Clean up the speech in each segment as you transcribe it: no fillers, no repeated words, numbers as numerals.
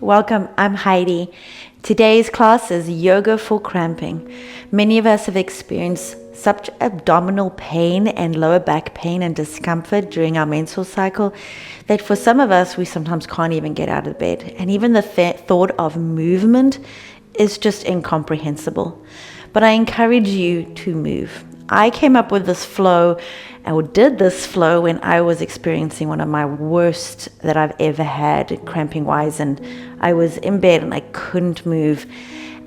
Welcome, I'm Heidi. Today's class is yoga for cramping. Many of us have experienced such abdominal pain and lower back pain and discomfort during our menstrual cycle that for some of us, we sometimes can't even get out of bed. And even the thought of movement is just incomprehensible. But I encourage you to move. I came up with this flow, or did this flow, when I was experiencing one of my worst that I've ever had, cramping wise, and I was in bed and I couldn't move.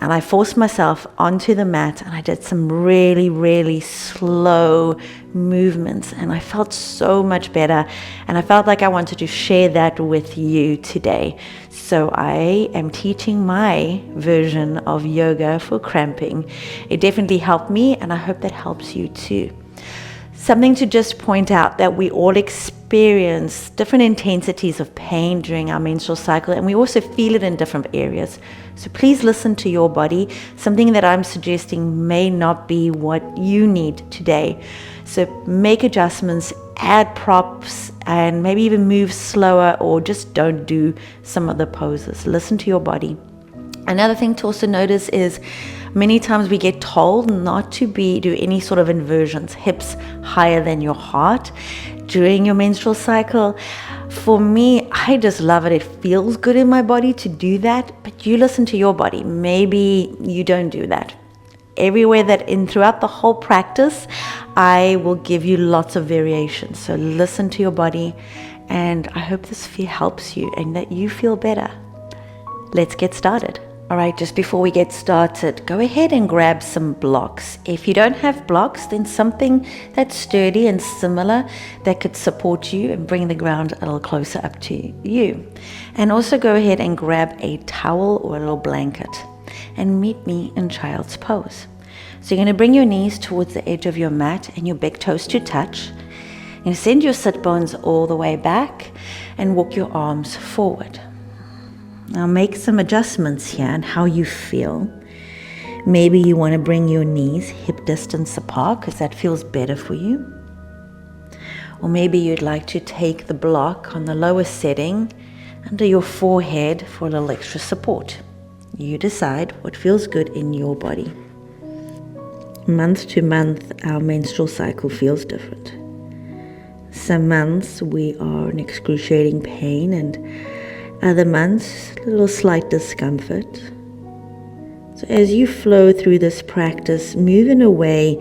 And I forced myself onto the mat and I did some really, really slow movements and I felt so much better. And I felt like I wanted to share that with you today. So I am teaching my version of yoga for cramping. It definitely helped me and I hope that helps you too. Something to just point out that we all experience different intensities of pain during our menstrual cycle, and we also feel it in different areas. So please listen to your body. Something that I'm suggesting may not be what you need today. So make adjustments, add props, and maybe even move slower or just don't do some of the poses. Listen to your body. Another thing to also notice is many times we get told not to do any sort of inversions, hips higher than your heart during your menstrual cycle. For me, I just love it. It feels good in my body to do that, but you listen to your body. Maybe you don't do that. Everywhere throughout the whole practice, I will give you lots of variations. So listen to your body, and I hope this helps you and that you feel better. Let's get started. All right, just before we get started, go ahead and grab some blocks. If you don't have blocks, then something that's sturdy and similar that could support you and bring the ground a little closer up to you. And also go ahead and grab a towel or a little blanket and meet me in child's pose. So you're going to bring your knees towards the edge of your mat and your big toes to touch. You're going to send your sit bones all the way back and walk your arms forward. Now make some adjustments here on how you feel. Maybe you want to bring your knees hip distance apart because that feels better for you. Or maybe you'd like to take the block on the lower setting under your forehead for a little extra support. You decide what feels good in your body. Month to month, our menstrual cycle feels different. Some months we are in excruciating pain, and other months, a little slight discomfort. So as you flow through this practice, move in a way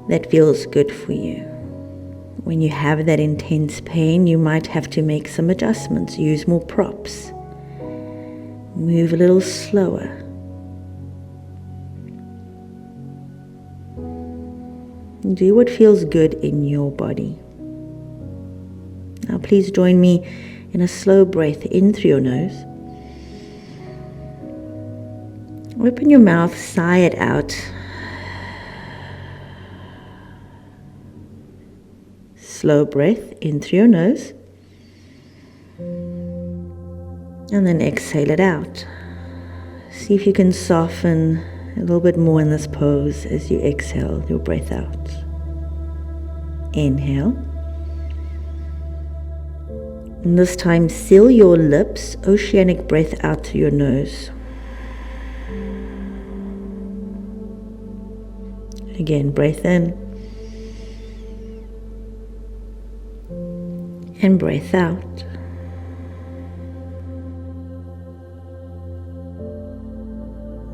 that feels good for you. When you have that intense pain, you might have to make some adjustments, use more props. Move a little slower. Do what feels good in your body. Now please join me in a slow breath in through your nose. Open your mouth, sigh it out. Slow breath in through your nose. And then exhale it out. See if you can soften a little bit more in this pose as you exhale your breath out. Inhale. And this time, seal your lips, oceanic breath out through your nose. Again, breath in. And breath out.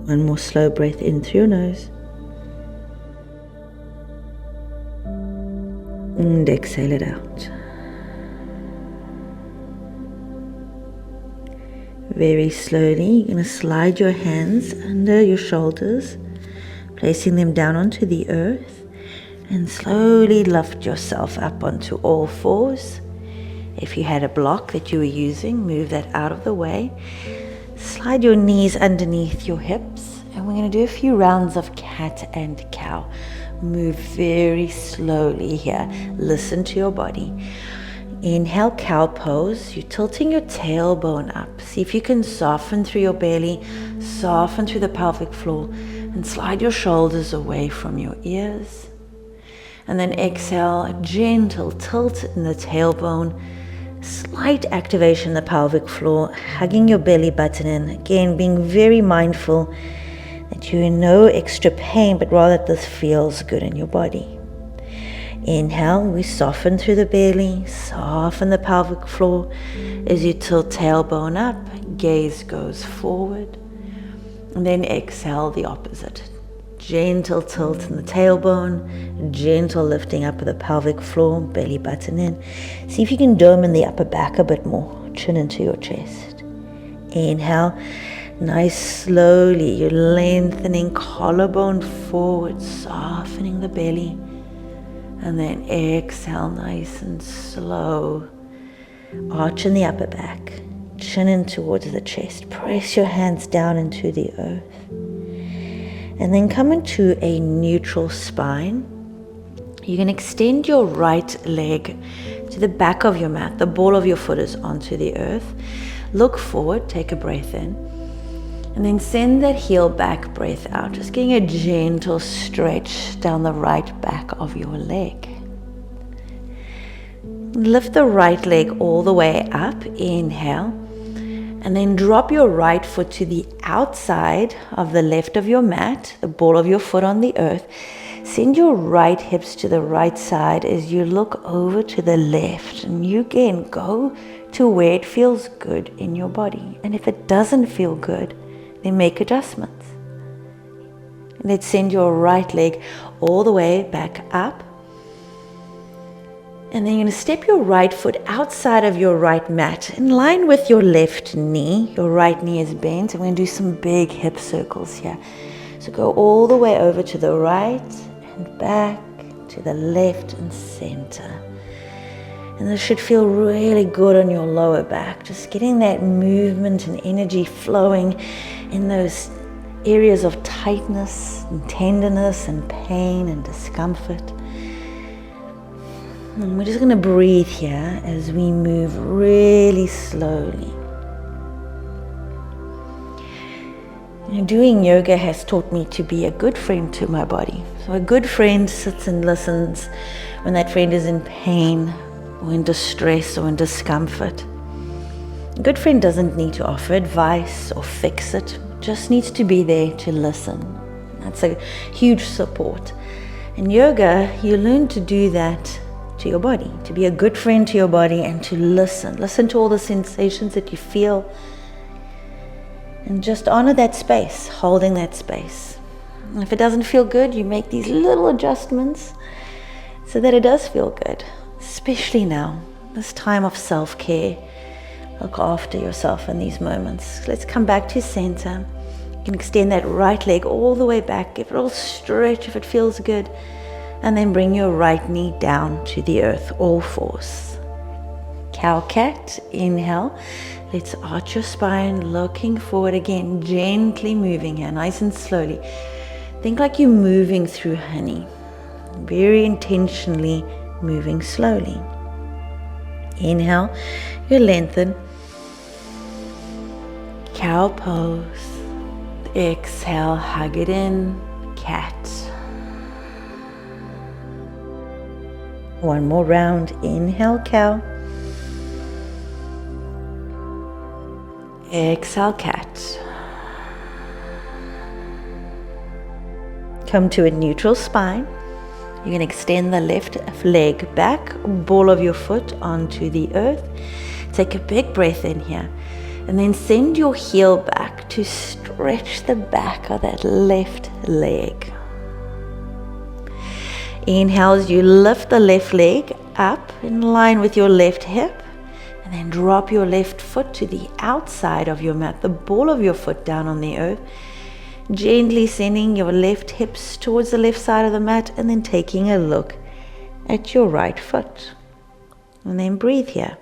One more slow breath in through your nose. And exhale it out. Very slowly, you're going to slide your hands under your shoulders, placing them down onto the earth, and slowly lift yourself up onto all fours. If you had a block that you were using, move that out of the way. Slide your knees underneath your hips, and we're going to do a few rounds of cat and cow. Move very slowly here. Listen to your body. Inhale, cow pose. You're tilting your tailbone up. See if you can soften through your belly, soften through the pelvic floor, and slide your shoulders away from your ears. And then exhale, a gentle tilt in the tailbone, Slight activation in the pelvic floor, hugging your belly button in. Again, being very mindful that you're in no extra pain, but rather that this feels good in your body. Inhale, we soften through the belly, soften the pelvic floor as you tilt tailbone up, gaze goes forward. And then exhale the opposite. Gentle tilt in the tailbone, gentle lifting up of the pelvic floor, belly button in. See if you can dome in the upper back a bit more, chin into your chest. Inhale, nice slowly, you're lengthening collarbone forward, softening the belly. And then exhale, nice and slow. Arch in the upper back, chin in towards the chest. Press your hands down into the earth. And then come into a neutral spine. You can extend your right leg to the back of your mat. The ball of your foot is onto the earth. Look forward, take a breath in. And then send that heel back breath out. Just getting a gentle stretch down the right back of your leg. Lift the right leg all the way up. Inhale. And then drop your right foot to the outside of the left of your mat, the ball of your foot on the earth. Send your right hips to the right side as you look over to the left. And you again go to where it feels good in your body. And if it doesn't feel good, then make adjustments. Let's send your right leg all the way back up. And then you're going to step your right foot outside of your right mat in line with your left knee. Your right knee is bent. And we're going to do some big hip circles here. So go all the way over to the right and back to the left and center. And this should feel really good on your lower back. Just getting that movement and energy flowing in those areas of tightness and tenderness and pain and discomfort. And we're just going to breathe here as we move really slowly. Doing yoga has taught me to be a good friend to my body. So a good friend sits and listens when that friend is in pain or in distress or in discomfort. A good friend doesn't need to offer advice or fix it, just needs to be there to listen. That's a huge support. In yoga, you learn to do that to your body, to be a good friend to your body and to listen. Listen to all the sensations that you feel and just honor that space, holding that space. And if it doesn't feel good, you make these little adjustments so that it does feel good, especially now, this time of self-care. Look after yourself in these moments. Let's come back to center. You can extend that right leg all the way back, give it a little stretch if it feels good. And then bring your right knee down to the earth, all fours. Cow cat, inhale. Let's arch your spine, looking forward again, gently moving here, nice and slowly. Think like you're moving through honey, very intentionally moving slowly. Inhale, you lengthen. Cow pose. Exhale, hug it in, cat. One more round. Inhale, cow. Exhale, cat. Come to a neutral spine. You can extend the left leg back, ball of your foot onto the earth. Take a big breath in here. And then send your heel back to stretch the back of that left leg. Inhale as you lift the left leg up in line with your left hip. And then drop your left foot to the outside of your mat, the ball of your foot down on the earth. Gently sending your left hips towards the left side of the mat and then taking a look at your right foot. And then breathe here.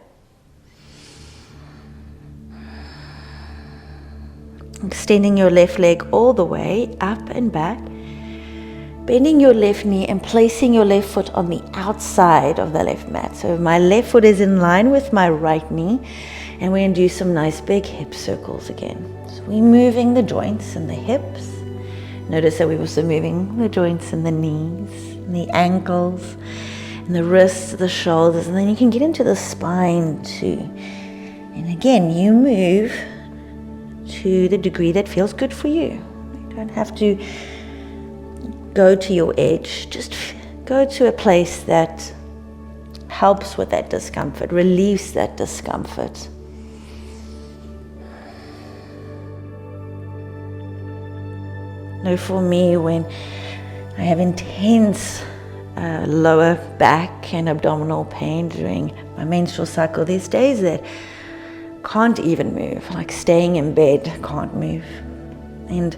Extending your left leg all the way up and back. Bending your left knee and placing your left foot on the outside of the left mat. So my left foot is in line with my right knee. And we're going to do some nice big hip circles again. So we're moving the joints and the hips. Notice that we're also moving the joints and the knees and the ankles. and the wrists, the shoulders, and then you can get into the spine too. And again, you move to the degree that feels good for you. You don't have to go to your edge. Just go to a place that helps with that discomfort, relieves that discomfort. Now for me, when I have intense lower back and abdominal pain during my menstrual cycle, there's days that can't even move, like staying in bed, can't move. And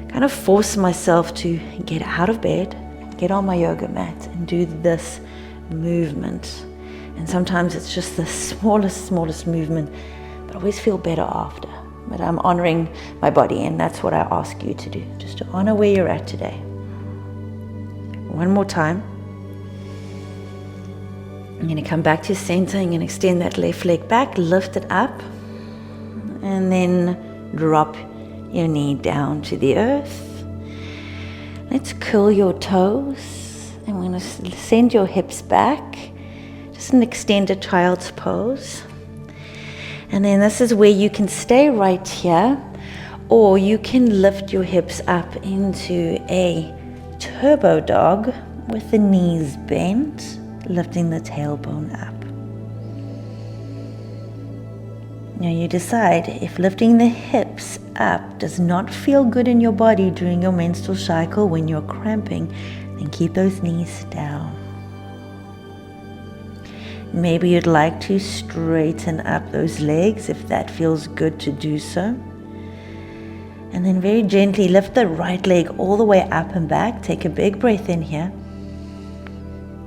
kind of force myself to get out of bed, get on my yoga mat and do this movement. And sometimes it's just the smallest movement, but I always feel better after. But I'm honoring my body, and that's what I ask you to do, just to honor where you're at today. One more time. I'm going to come back to center. I'm going to extend that left leg back, lift it up, and then drop your knee down to the earth. Let's curl your toes. I'm going to send your hips back, just an extended child's pose. And then this is where you can stay right here, or you can lift your hips up into a turbo dog with the knees bent, lifting the tailbone up. Now you decide if lifting the hips up does not feel good in your body during your menstrual cycle when you're cramping, then keep those knees down. Maybe you'd like to straighten up those legs if that feels good to do so. And then very gently lift the right leg all the way up and back. Take a big breath in here.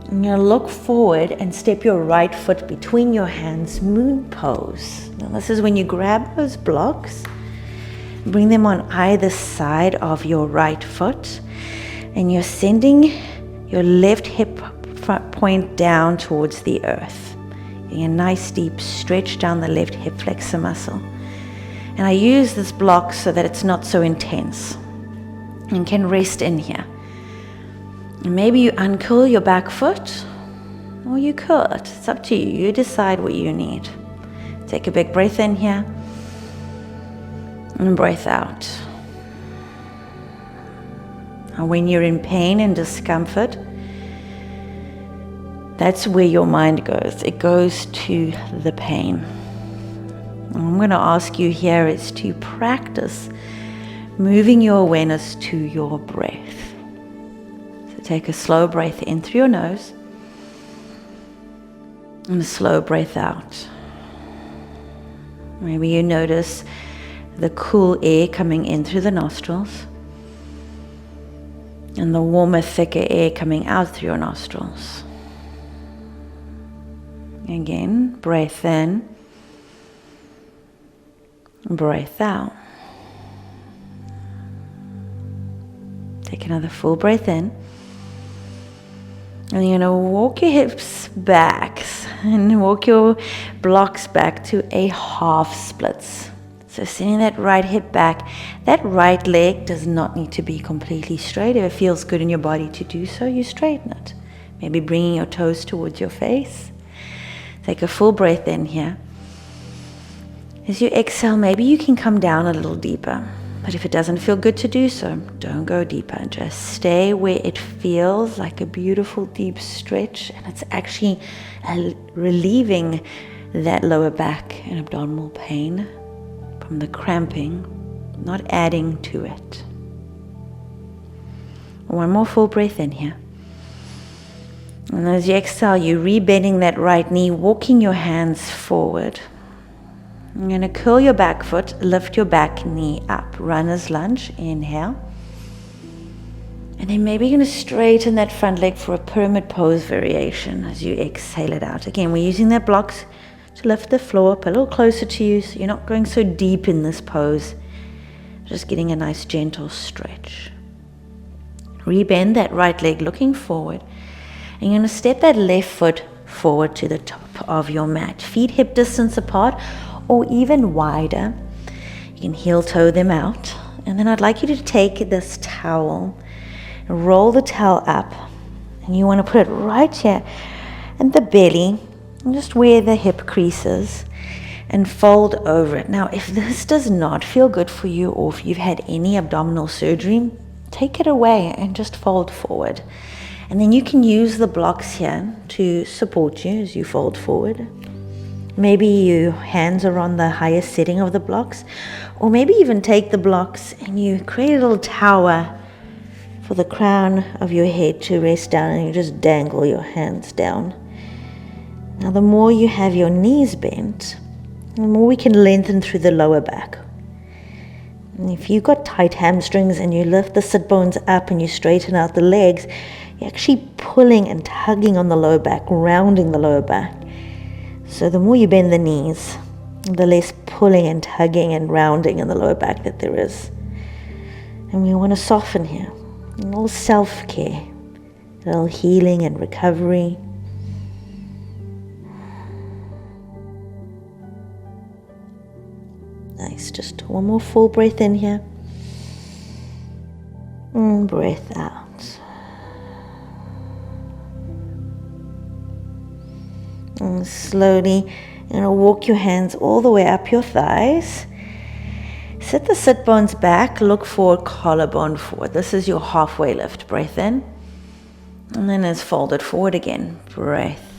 And you're going to look forward and step your right foot between your hands, moon pose. Now this is when you grab those blocks, bring them on either side of your right foot, and you're sending your left hip point down towards the earth. Getting a nice deep stretch down the left hip flexor muscle. And I use this block so that it's not so intense and can rest in here. And maybe you uncurl your back foot or you curl it. It's up to you. You decide what you need. Take a big breath in here and breath out. And when you're in pain and discomfort, that's where your mind goes. It goes to the pain. And I'm going to ask you here is to practice moving your awareness to your breath. So take a slow breath in through your nose and a slow breath out. Maybe you notice the cool air coming in through the nostrils and the warmer, thicker air coming out through your nostrils. Again, breath in, breath out. Take another full breath in. And you're going to walk your hips back and walk your blocks back to a half splits. So sending that right hip back. That right leg does not need to be completely straight. If it feels good in your body to do so, you straighten it. Maybe bringing your toes towards your face. Take a full breath in here. As you exhale, maybe you can come down a little deeper. But if it doesn't feel good to do so, don't go deeper. Just stay where it feels like a beautiful deep stretch, and it's actually relieving that lower back and abdominal pain from the cramping, not adding to it. One more full breath in here. And as you exhale, you're rebending that right knee, walking your hands forward. You're going to curl your back foot, lift your back knee up. Runner's lunge, inhale. And then maybe you're going to straighten that front leg for a pyramid pose variation as you exhale it out. Again, we're using that blocks to lift the floor up a little closer to you so you're not going so deep in this pose. Just getting a nice gentle stretch. Rebend that right leg looking forward. And you're going to step that left foot forward to the top of your mat. Feet hip distance apart or even wider. You can heel toe them out. And then I'd like you to take this towel and roll the towel up. And you want to put it right here, and the belly, and just where the hip creases, and fold over it. Now, if this does not feel good for you, or if you've had any abdominal surgery, take it away and just fold forward. And then you can use the blocks here to support you as you fold forward. Maybe your hands are on the highest setting of the blocks, or maybe even take the blocks and you create a little tower for the crown of your head to rest down, and you just dangle your hands down. Now, the more you have your knees bent, the more we can lengthen through the lower back. And if you've got tight hamstrings and you lift the sit bones up and you straighten out the legs, you're actually pulling and tugging on the lower back, rounding the lower back. So the more you bend the knees, the less pulling and tugging and rounding in the lower back that there is. And we want to soften here. A little self-care, a little healing and recovery. Nice, just one more full breath in here. And breath out. And slowly, walk your hands all the way up your thighs. Sit the sit bones back, look forward, collarbone forward. This is your halfway lift. Breath in. And then as folded forward again. Breath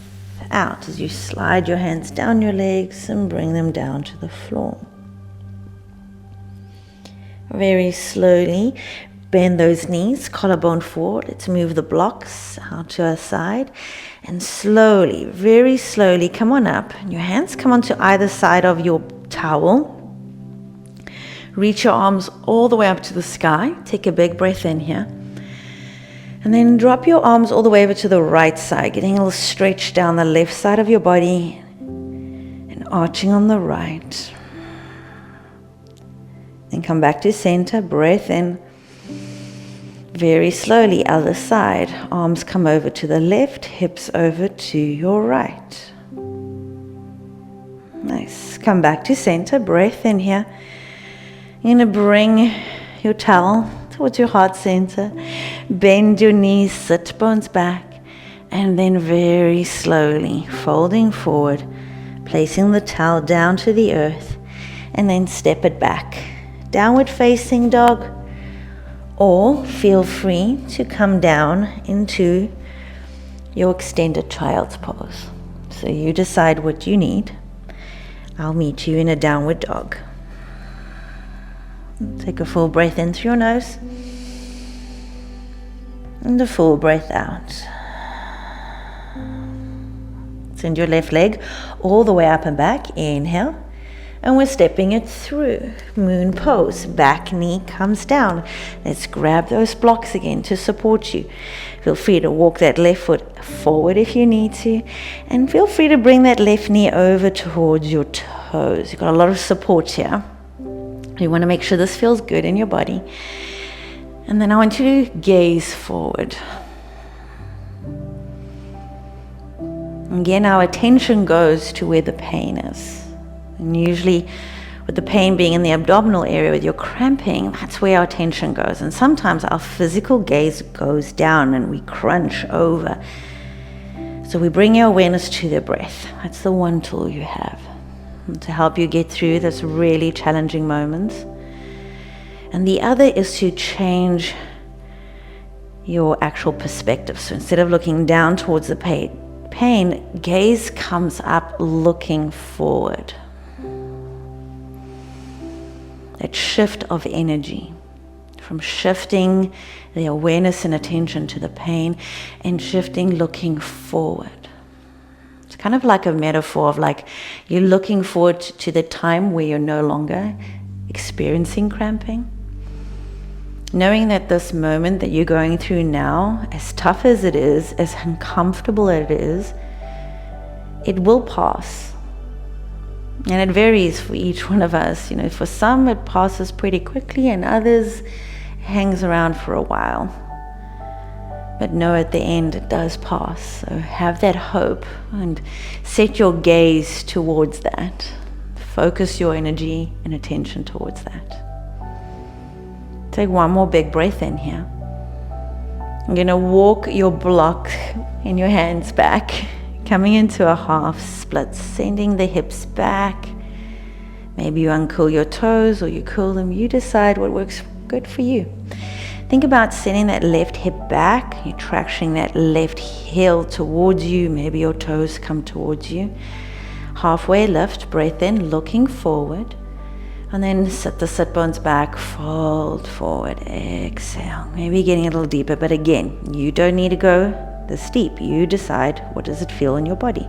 out as you slide your hands down your legs and bring them down to the floor. Very slowly bend those knees, collarbone forward. Let's move the blocks out to our side. And slowly, very slowly, come on up. And your hands come onto either side of your towel. Reach your arms all the way up to the sky. Take a big breath in here. And then drop your arms all the way over to the right side, getting a little stretch down the left side of your body and arching on the right. Then come back to center, breath in. Very slowly, other side. Arms come over to the left, hips over to your right. Nice. Come back to center, breath in here. You're going to bring your towel towards your heart center. Bend your knees, sit bones back. And then very slowly, folding forward, placing the towel down to the earth. And then step it back. Downward facing dog. Or feel free to come down into your extended child's pose. So you decide what you need. I'll meet you in a downward dog. Take a full breath in through your nose. And a full breath out. Send your left leg all the way up and back. Inhale. And we're stepping it through. Moon pose. Back knee comes down. Let's grab those blocks again to support you. Feel free to walk that left foot forward if you need to. And feel free to bring that left knee over towards your toes. You've got a lot of support here. You want to make sure this feels good in your body. And then I want you to gaze forward. Again, our attention goes to where the pain is. And usually with the pain being in the abdominal area with your cramping, that's where our attention goes. And sometimes our physical gaze goes down and we crunch over. So we bring your awareness to the breath. That's the one tool you have to help you get through this really challenging moments. And the other is to change your actual perspective. So instead of looking down towards the pain, gaze comes up looking forward. That shift of energy from shifting the awareness and attention to the pain and shifting looking forward. It's kind of like a metaphor of like you're looking forward to the time where you're no longer experiencing cramping. Knowing that this moment that you're going through now, as tough as it is, as uncomfortable as it is, it will pass. And it varies for each one of us. You know, for some it passes pretty quickly and others hangs around for a while. But know at the end it does pass. So have that hope and set your gaze towards that. Focus your energy and attention towards that. Take one more big breath in here. I'm going to walk your block in your hands back. Coming into a half split, sending the hips back. Maybe you uncurl your toes or you curl them. You decide what works good for you. Think about sending that left hip back. You're tractioning that left heel towards you. Maybe your toes come towards you. Halfway lift, breath in, looking forward. And then sit the sit bones back, fold forward, exhale. Maybe getting a little deeper, but again, you don't need to go this deep. You decide, what does it feel in your body?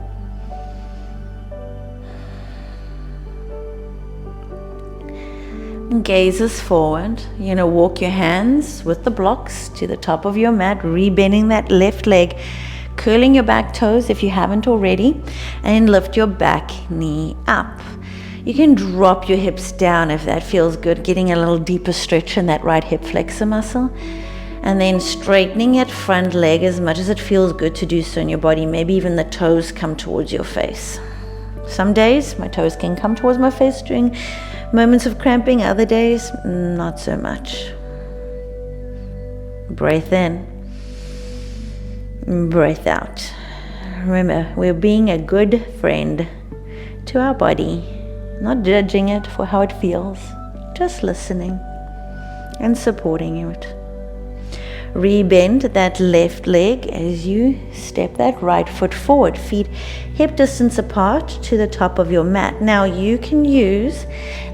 Gazes forward. You're going to walk your hands with the blocks to the top of your mat, rebending that left leg, curling your back toes if you haven't already, and lift your back knee up. You can drop your hips down if that feels good, getting a little deeper stretch in that right hip flexor muscle. And then straightening that front leg as much as it feels good to do so in your body. Maybe even the toes come towards your face. Some days my toes can come towards my face during moments of cramping. Other days, not so much. Breath in. Breath out. Remember, we're being a good friend to our body. Not judging it for how it feels, just listening and supporting it. Rebend that left leg as you step that right foot forward, feet hip distance apart to the top of your mat. Now you can use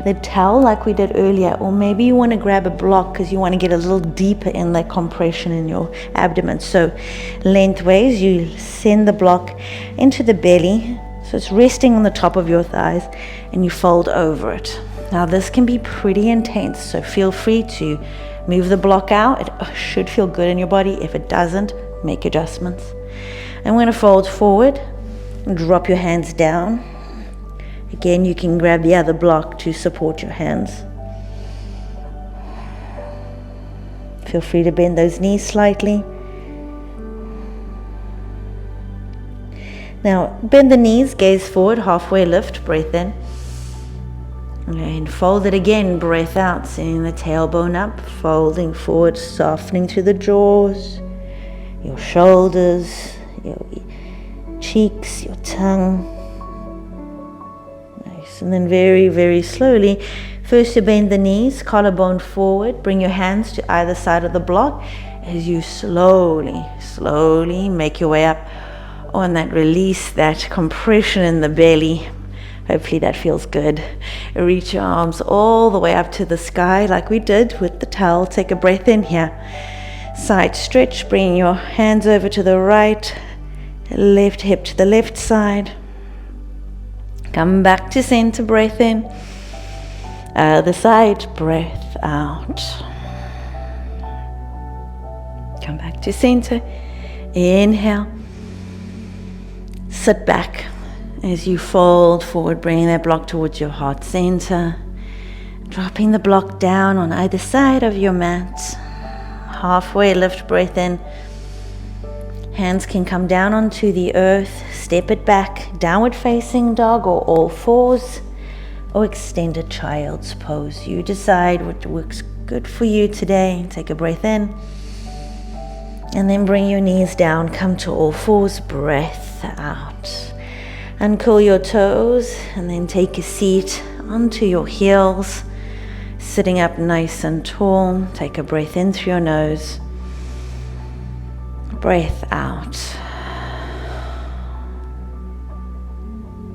the towel like we did earlier, or maybe you want to grab a block because you want to get a little deeper in that compression in your abdomen. So lengthways, you send the block into the belly, so it's resting on the top of your thighs, and you fold over it. Now this can be pretty intense, so feel free to move the block out. It should feel good in your body. If it doesn't, make adjustments. I'm going to fold forward and drop your hands down. Again, you can grab the other block to support your hands. Feel free to bend those knees slightly. Now, bend the knees, gaze forward, halfway lift, breath in. And fold it again, breath out, sending the tailbone up, folding forward, softening through the jaws, your shoulders, your cheeks, your tongue. Nice. And then very, very slowly, first you bend the knees, collarbone forward, bring your hands to either side of the block as you slowly make your way up on that release, that compression in the belly. Hopefully that feels good. Reach your arms all the way up to the sky like we did with the towel. Take a breath in here. Side stretch, bring your hands over to the right, left hip to the left side. Come back to center, breath in. Other side, breath out. Come back to center. Inhale. Sit back as you fold forward, bringing that block towards your heart center. Dropping the block down on either side of your mat. Halfway lift, breath in. Hands can come down onto the earth. Step it back, downward facing dog or all fours, or extended child's pose. You decide what works good for you today. Take a breath in. And then bring your knees down, come to all fours, breath out. Uncurl your toes and then take a seat onto your heels, sitting up nice and tall. Take a breath in through your nose, breath out.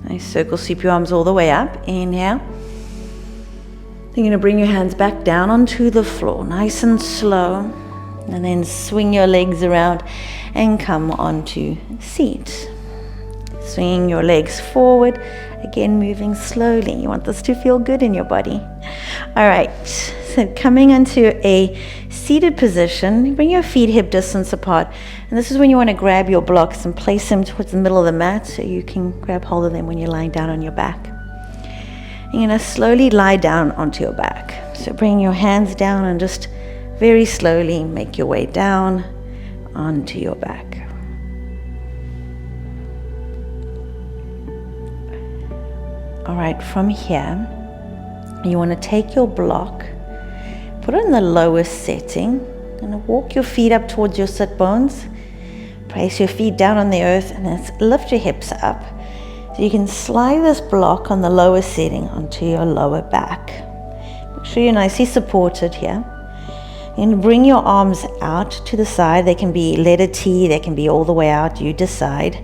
Nice circle, sweep your arms all the way up, inhale. Then you're going to bring your hands back down onto the floor, nice and slow. And then swing your legs around and come onto seat. Swinging your legs forward, again moving slowly. You want this to feel good in your body. All right, so coming into a seated position, bring your feet hip distance apart. And this is when you want to grab your blocks and place them towards the middle of the mat so you can grab hold of them when you're lying down on your back. You're going to slowly lie down onto your back. So bring your hands down and just very slowly make your way down onto your back. All right, from here, you want to take your block, put it in the lowest setting, and walk your feet up towards your sit bones. Place your feet down on the earth and let's lift your hips up. So you can slide this block on the lower setting onto your lower back. Make sure you're nicely supported here. And bring your arms out to the side. They can be letter T, they can be all the way out, you decide.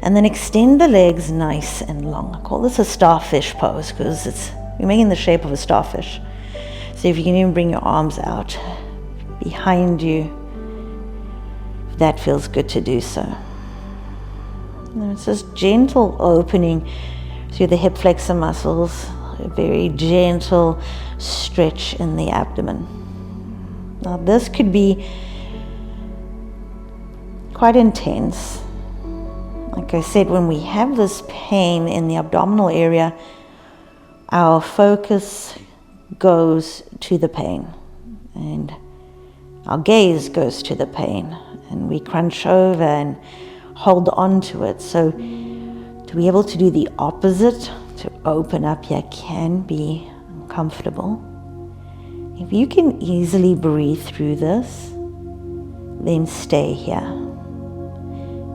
And then extend the legs nice and long. I call this a starfish pose because you're making the shape of a starfish. So if you can even bring your arms out behind you, if that feels good to do so. And it's this gentle opening through the hip flexor muscles, a very gentle stretch in the abdomen. Now this could be quite intense. Like I said, when we have this pain in the abdominal area, our focus goes to the pain and our gaze goes to the pain and we crunch over and hold on to it. So to be able to do the opposite, to open up here, can be uncomfortable. If you can easily breathe through this, then stay here.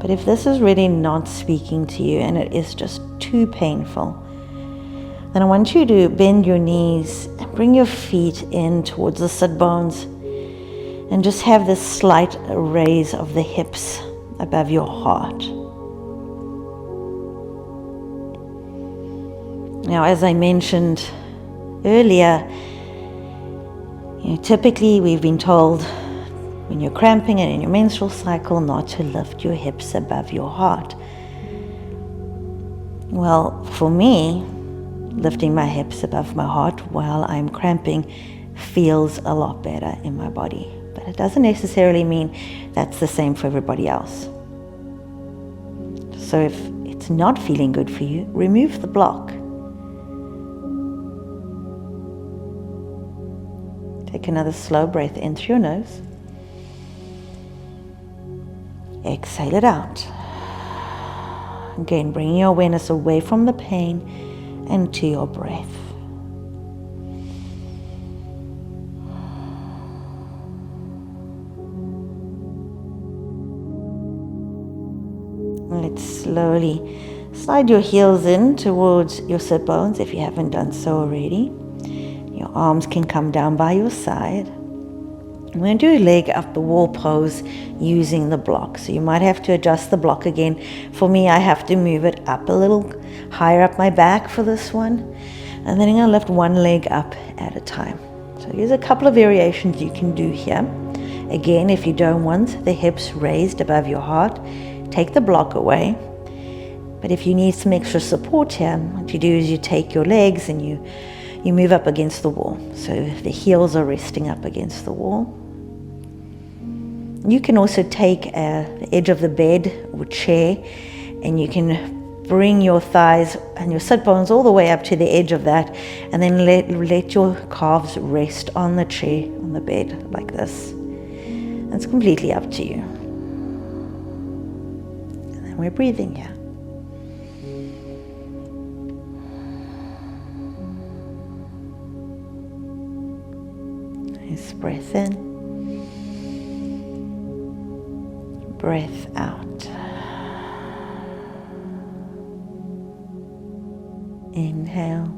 But if this is really not speaking to you and it is just too painful, then I want you to bend your knees and bring your feet in towards the sit bones and just have this slight raise of the hips above your heart. Now, as I mentioned earlier, typically we've been told when you're cramping and in your menstrual cycle not to lift your hips above your heart. Well, for me, lifting my hips above my heart while I'm cramping feels a lot better in my body. But it doesn't necessarily mean that's the same for everybody else. So if it's not feeling good for you, remove the block. Take another slow breath in through your nose. Exhale it out. Again, bringing your awareness away from the pain and to your breath. Let's slowly slide your heels in towards your sit bones if you haven't done so already. Your arms can come down by your side. I'm going to do a leg up the wall pose using the block. So you might have to adjust the block again. For me, I have to move it up a little higher up my back for this one. And then I'm going to lift one leg up at a time. So here's a couple of variations you can do here. Again, if you don't want the hips raised above your heart, take the block away. But if you need some extra support here, what you do is you take your legs and you move up against the wall. So the heels are resting up against the wall. You can also take the edge of the bed or chair and you can bring your thighs and your sit bones all the way up to the edge of that, and then let your calves rest on the chair, on the bed like this. It's completely up to you. And then we're breathing here. Nice breath in, breath out. Inhale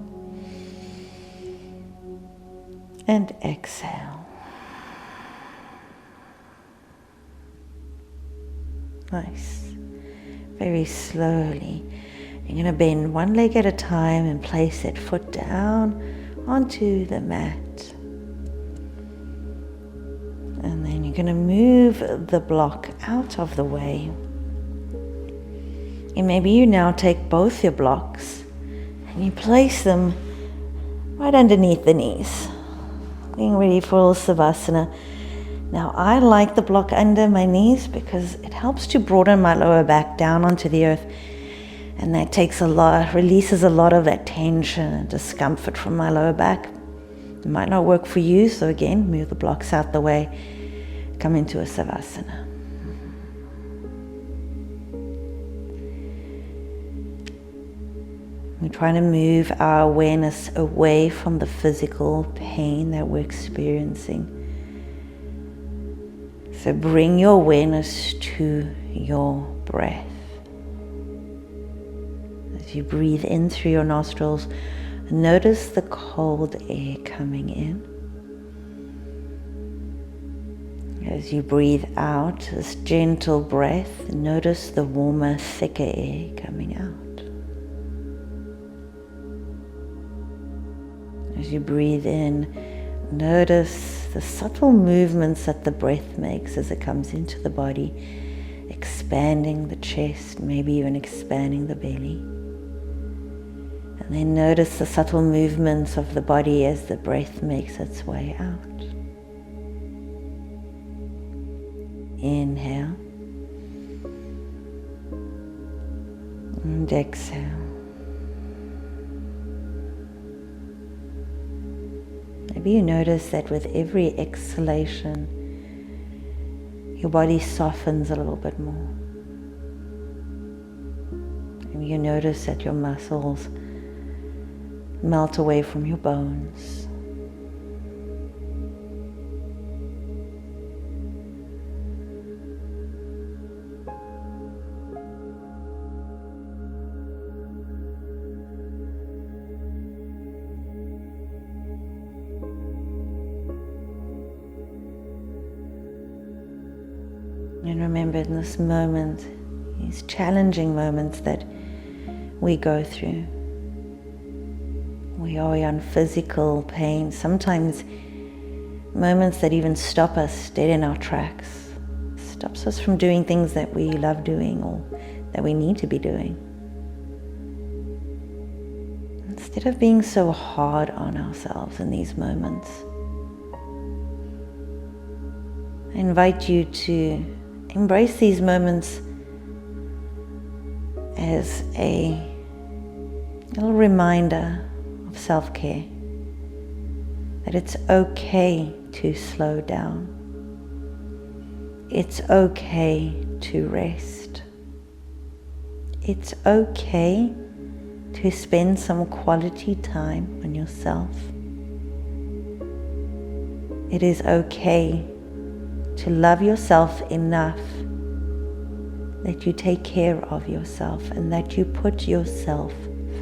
and exhale. Nice. Very slowly, you're going to bend one leg at a time and place that foot down onto the mat. And then you're going to move the block out of the way. And maybe you now take both your blocks and you place them right underneath the knees. Being ready for savasana. Now I like the block under my knees because it helps to broaden my lower back down onto the earth. And that releases a lot of that tension and discomfort from my lower back. It might not work for you, so again, move the blocks out the way. Come into a savasana. We're trying to move our awareness away from the physical pain that we're experiencing. So bring your awareness to your breath. As you breathe in through your nostrils, notice the cold air coming in. As you breathe out this gentle breath, notice the warmer, thicker air coming out. As you breathe in, notice the subtle movements that the breath makes as it comes into the body, expanding the chest, maybe even expanding the belly. And then notice the subtle movements of the body as the breath makes its way out. Inhale and exhale. Maybe you notice that with every exhalation, your body softens a little bit more. Maybe you notice that your muscles melt away from your bones. And remember, in this moment, these challenging moments that we go through, we are in physical pain, sometimes moments that even stop us dead in our tracks, stops us from doing things that we love doing or that we need to be doing. Instead of being so hard on ourselves in these moments, I invite you to embrace these moments as a little reminder of self-care, that it's okay to slow down. It's okay to rest. It's okay to spend some quality time on yourself. It is okay to love yourself enough that you take care of yourself and that you put yourself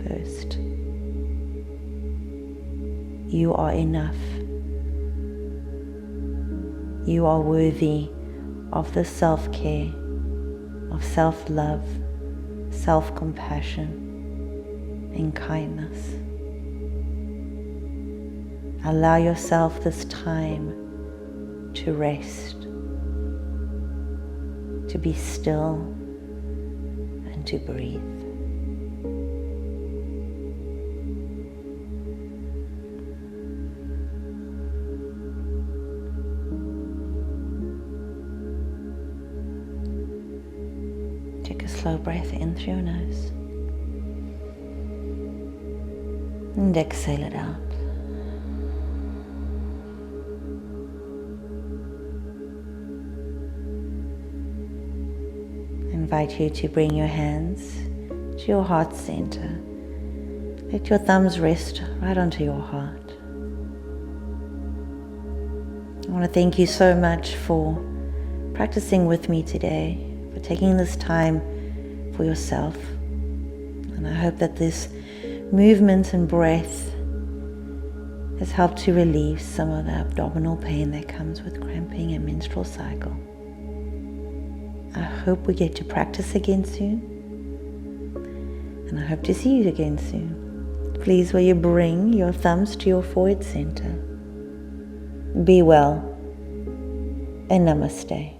first. You are enough. You are worthy of the self-care, of self-love, self-compassion, and kindness. Allow yourself this time to rest, to be still, and to breathe. Take a slow breath in through your nose and exhale it out. I invite you to bring your hands to your heart center. Let your thumbs rest right onto your heart. I want to thank you so much for practicing with me today, for taking this time for yourself. And I hope that this movement and breath has helped to relieve some of the abdominal pain that comes with cramping and menstrual cycle. I hope we get to practice again soon, and I hope to see you again soon. Please, will you bring your thumbs to your forehead center? Be well, and namaste.